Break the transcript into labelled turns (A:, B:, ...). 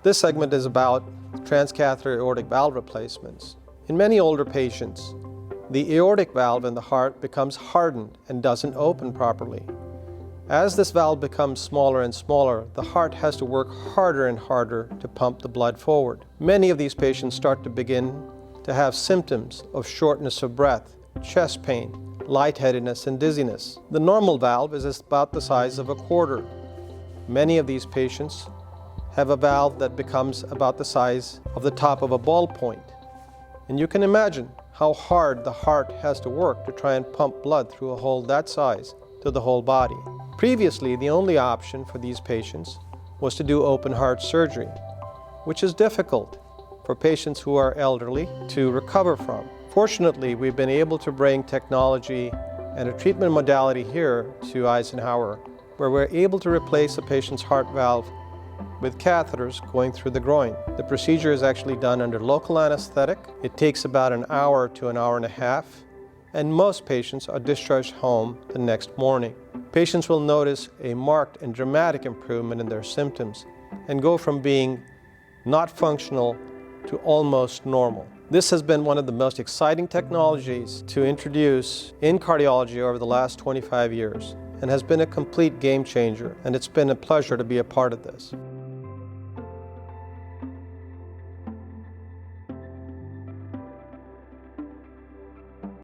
A: This segment is about transcatheter aortic valve replacements. In many older patients, the aortic valve in the heart becomes hardened and doesn't open properly. As this valve becomes smaller and smaller, the heart has to work harder and harder to pump the blood forward. Many of these patients start to begin to have symptoms of shortness of breath, chest pain, lightheadedness, and dizziness. The normal valve is about the size of a quarter. Many of these patients have a valve that becomes about the size of the top of a ballpoint. And you can imagine how hard the heart has to work to try and pump blood through a hole that size to the whole body. Previously, the only option for these patients was to do open heart surgery, which is difficult for patients who are elderly to recover from. Fortunately, we've been able to bring technology and a treatment modality here to Eisenhower, where we're able to replace a patient's heart valve with catheters going through the groin. The procedure is actually done under local anesthetic. It takes about an hour to an hour and a half, and most patients are discharged home the next morning. Patients will notice a marked and dramatic improvement in their symptoms and go from being not functional to almost normal. This has been one of the most exciting technologies to introduce in cardiology over the last 25 years and has been a complete game changer, and it's been a pleasure to be a part of this.